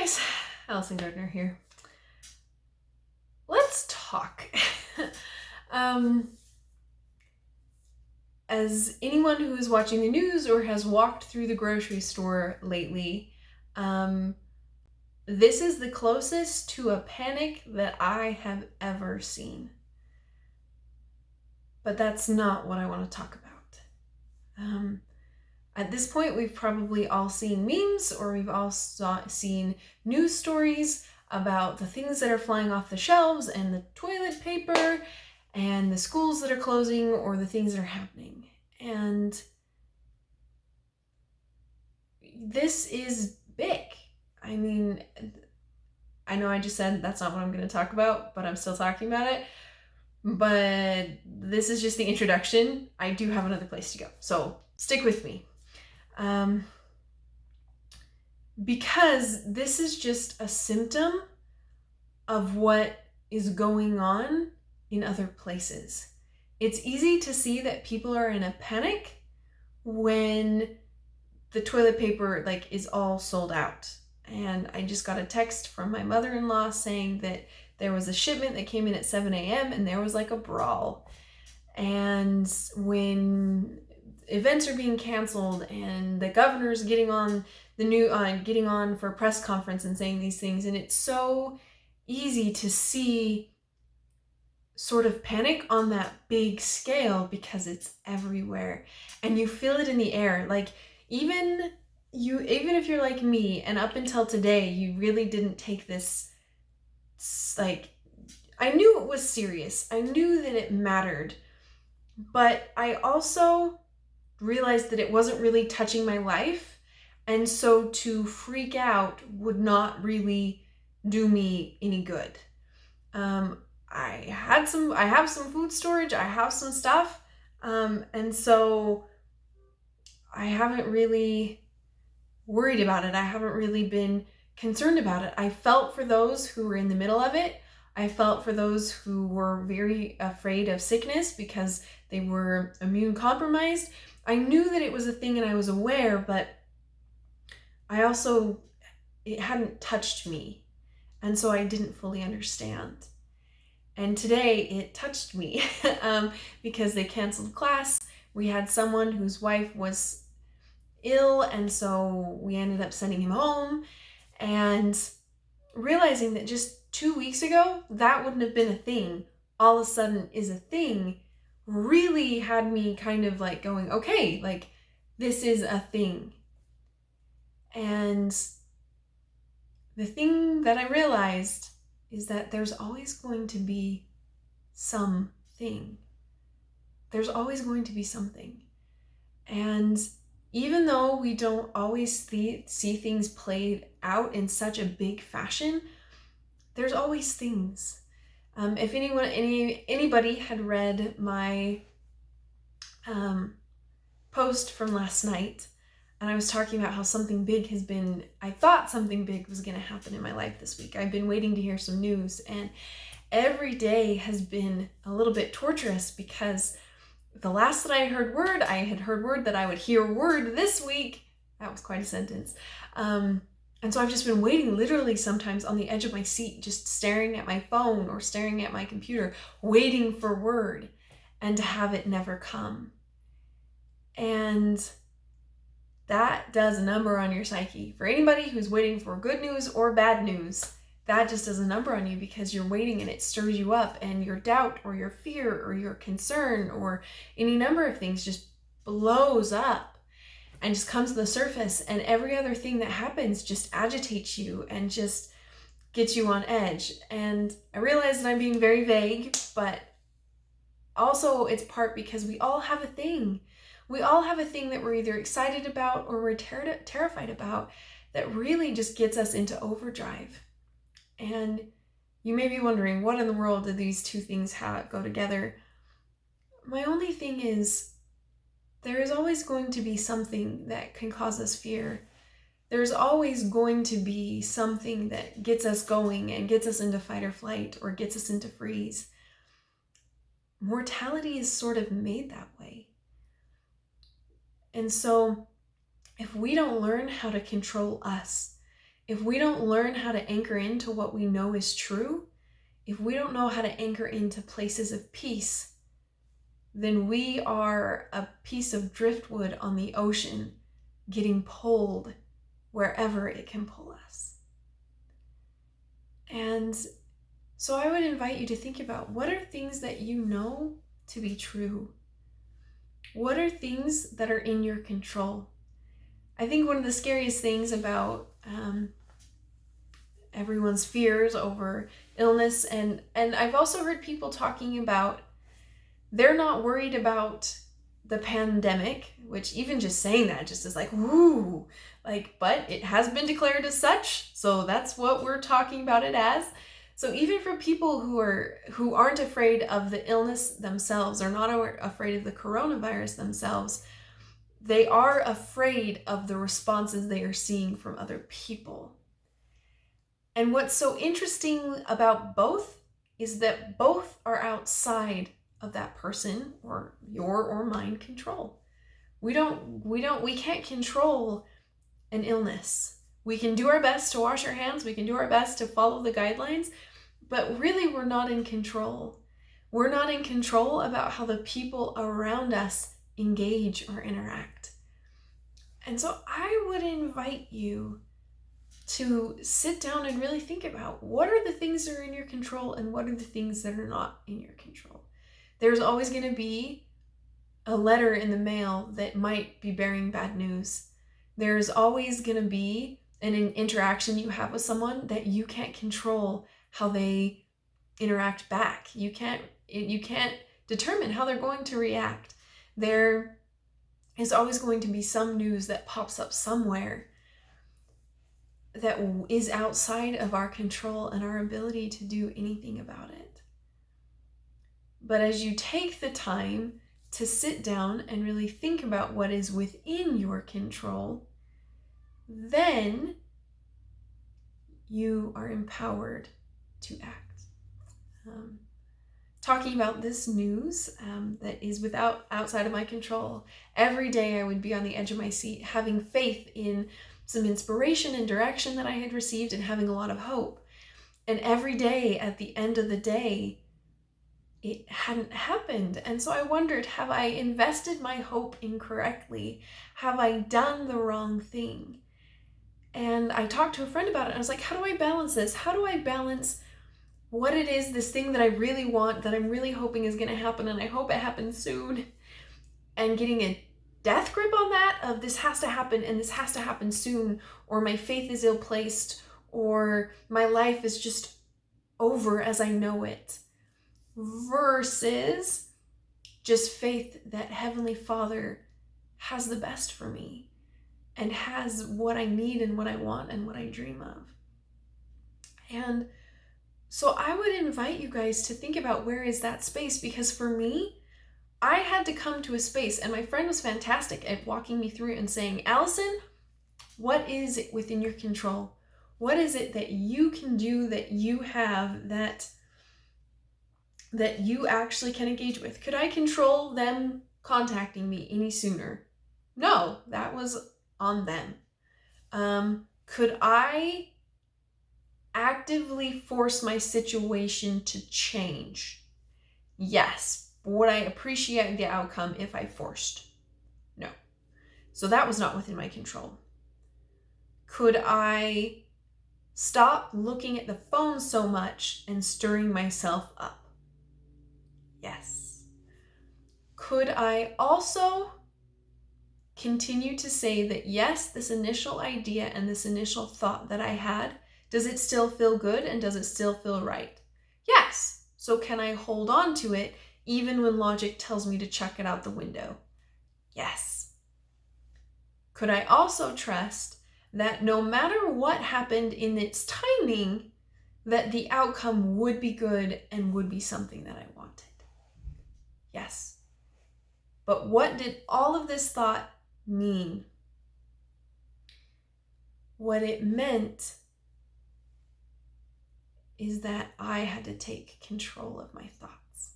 guys, Allison Gardner here. Let's talk. As anyone who is watching the news or has walked through the grocery store lately, this is the closest to a panic that I have ever seen. But that's not what I want to talk about. At this point, we've probably all seen memes or we've all seen news stories about the things that are flying off the shelves and the toilet paper and the schools that are closing or the things that are happening. And this is big. I mean, I know I just said that's not what I'm going to talk about, but I'm still talking about it. But this is just the introduction. I do have another place to go, so stick with me. Because this is just a symptom of what is going on in other places. It's easy to see that people are in a panic when the toilet paper is all sold out. And I just got a text from my mother-in-law saying that there was a shipment that came in at 7 a.m. and there was a brawl. And when events are being canceled and the governor's getting on getting on for a press conference and saying these things, and it's so easy to see sort of panic on that big scale because it's everywhere and you feel it in the air. Even if you're like me and up until today you really didn't take this, I knew it was serious, I knew that it mattered, but I also realized that it wasn't really touching my life, and so to freak out would not really do me any good. I have some food storage, I have some stuff, and so I haven't really worried about it. I haven't really been concerned about it. I felt for those who were in the middle of it. I felt for those who were very afraid of sickness because they were immune compromised. I knew that it was a thing and I was aware, but it hadn't touched me. And so I didn't fully understand. And today it touched me because they canceled class. We had someone whose wife was ill, and so we ended up sending him home. And realizing that just 2 weeks ago, that wouldn't have been a thing, all of a sudden is a thing, really had me kind of going, okay, this is a thing. And the thing that I realized is that there's always going to be something. There's always going to be something. And even though we don't always see things played out in such a big fashion, there's always things. If anybody had read my post from last night, and I was talking about how I thought something big was going to happen in my life this week. I've been waiting to hear some news, and every day has been a little bit torturous because the last that I had heard word that I would hear word this week. That was quite a sentence. And so I've just been waiting literally sometimes on the edge of my seat, just staring at my phone or staring at my computer, waiting for word, and to have it never come. And that does a number on your psyche. For anybody who's waiting for good news or bad news, that just does a number on you because you're waiting and it stirs you up, and your doubt or your fear or your concern or any number of things just blows up and just comes to the surface, and every other thing that happens just agitates you and just gets you on edge. And I realize that I'm being very vague, but also it's part because we all have a thing. We all have a thing that we're either excited about or we're terrified about that really just gets us into overdrive. And you may be wondering, what in the world do these two things go together? My only thing is, there is always going to be something that can cause us fear. There's always going to be something that gets us going and gets us into fight or flight or gets us into freeze. Mortality is sort of made that way. And so if we don't learn how to control us if we don't learn how to anchor into what we know is true, if we don't know how to anchor into places of peace, then we are a piece of driftwood on the ocean getting pulled wherever it can pull us. And so I would invite you to think about, what are things that you know to be true? What are things that are in your control? I think one of the scariest things about everyone's fears over illness, and I've also heard people talking about they're not worried about the pandemic, which even just saying that just is like, woo, like, but it has been declared as such, so that's what we're talking about it as. So even for people who aren't afraid of the illness themselves, or not afraid of the coronavirus themselves, they are afraid of the responses they are seeing from other people. And what's so interesting about both is that both are outside of that person or your or mine control. We can't control an illness. We can do our best to wash our hands, we can do our best to follow the guidelines, but really we're not in control. We're not in control about how the people around us engage or interact. And so I would invite you to sit down and really think about, what are the things that are in your control and what are the things that are not in your control. There's always going to be a letter in the mail that might be bearing bad news. There's always going to be an interaction you have with someone that you can't control how they interact back. You can't determine how they're going to react. There is always going to be some news that pops up somewhere that is outside of our control and our ability to do anything about it. But as you take the time to sit down and really think about what is within your control, then you are empowered to act. Talking about this news that is outside of my control, every day I would be on the edge of my seat, having faith in some inspiration and direction that I had received and having a lot of hope. And every day at the end of the day, it hadn't happened. And so I wondered, have I invested my hope incorrectly? Have I done the wrong thing? And I talked to a friend about it. I was like, how do I balance this? How do I balance what it is, this thing that I really want, that I'm really hoping is going to happen, and I hope it happens soon, and getting a death grip on that of this has to happen and this has to happen soon, or my faith is ill-placed, or my life is just over as I know it, versus just faith that Heavenly Father has the best for me and has what I need and what I want and what I dream of. And so I would invite you guys to think about, where is that space? Because for me, I had to come to a space, and my friend was fantastic at walking me through it and saying, Allison, what is it within your control? What is it that you can do, that you have, that you actually can engage with? Could I control them contacting me any sooner? No, that was on them. Could I actively force my situation to change? Yes. Would I appreciate the outcome if I forced? No. So that was not within my control. Could I stop looking at the phone so much and stirring myself up? Yes. Could I also continue to say that, yes, this initial idea and this initial thought that I had, does it still feel good and does it still feel right? Yes. So can I hold on to it even when logic tells me to chuck it out the window? Yes. Could I also trust that no matter what happened in its timing, that the outcome would be good and would be something that I wanted? Yes. But what did all of this thought mean? What it meant is that I had to take control of my thoughts.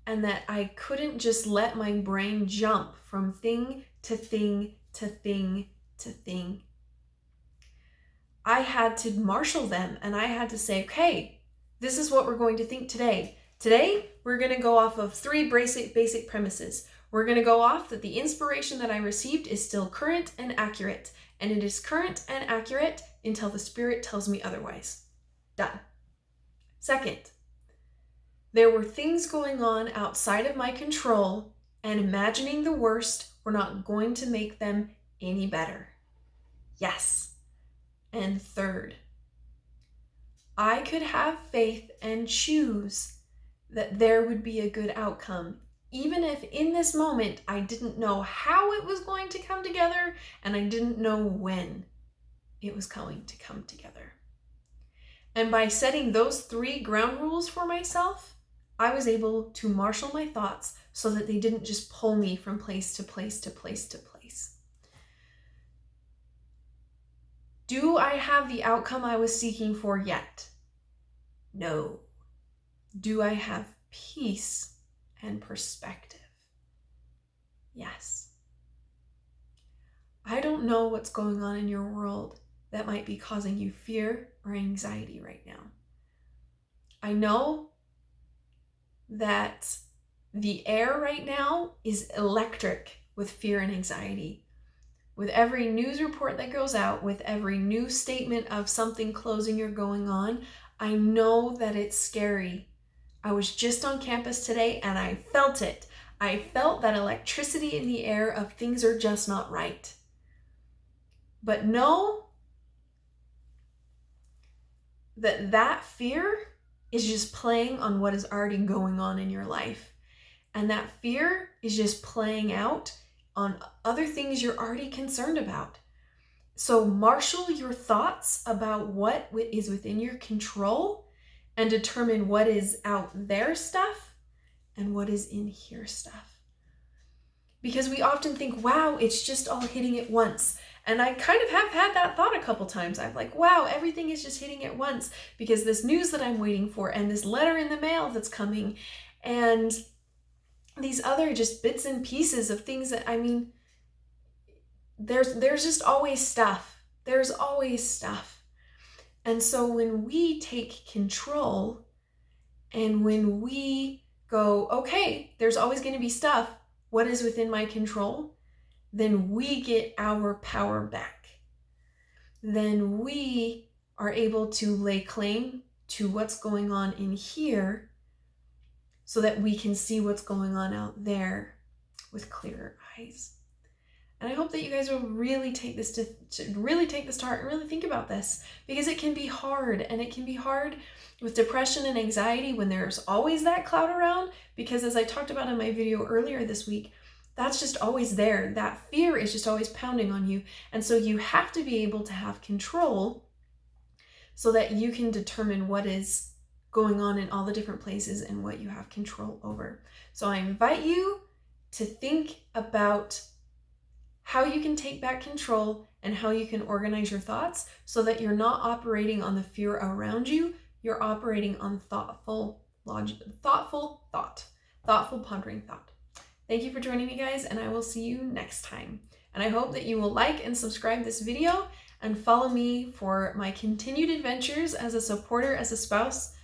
And that I couldn't just let my brain jump from thing to thing to thing to thing. I had to marshal them, and I had to say, okay, this is what we're going to think today. Today, we're going to go off of 3 basic premises. We're going to go off that the inspiration that I received is still current and accurate, and it is current and accurate until the Spirit tells me otherwise. Done. Second, there were things going on outside of my control, and imagining the worst were not going to make them any better. Yes. And third, I could have faith and choose that there would be a good outcome, even if in this moment I didn't know how it was going to come together and I didn't know when it was going to come together. And by setting those 3 ground rules for myself, I was able to marshal my thoughts so that they didn't just pull me from place to place to place to place. Do I have the outcome I was seeking for yet? No. Do I have peace and perspective? Yes. I don't know what's going on in your world that might be causing you fear or anxiety right now. I know that the air right now is electric with fear and anxiety. With every news report that goes out, with every new statement of something closing or going on, I know that it's scary. I was just on campus today and I felt it. I felt that electricity in the air of things are just not right. But know that fear is just playing on what is already going on in your life. And that fear is just playing out on other things you're already concerned about. So marshal your thoughts about what is within your control and determine what is out there stuff and what is in here stuff. Because we often think, wow, it's just all hitting at once. And I kind of have had that thought a couple times. I'm like, wow, everything is just hitting at once because this news that I'm waiting for and this letter in the mail that's coming and these other just bits and pieces of things that, I mean, there's just always stuff. There's always stuff. And so when we take control and when we go, okay, there's always going to be stuff, what is within my control? Then we get our power back. Then we are able to lay claim to what's going on in here so that we can see what's going on out there with clearer eyes. And I hope that you guys will really take this to really take this to heart and really think about this, because it can be hard, and it can be hard with depression and anxiety when there's always that cloud around, because as I talked about in my video earlier this week, that's just always there. That fear is just always pounding on you. And so you have to be able to have control so that you can determine what is going on in all the different places and what you have control over. So I invite you to think about how you can take back control and how you can organize your thoughts so that you're not operating on the fear around you. You're operating on thoughtful pondering thought. Thank you for joining me, guys, and I will see you next time. And I hope that you will like and subscribe this video and follow me for my continued adventures as a supporter, as a spouse,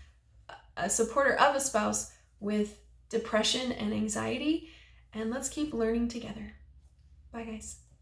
a supporter of a spouse with depression and anxiety. And let's keep learning together. Bye, guys.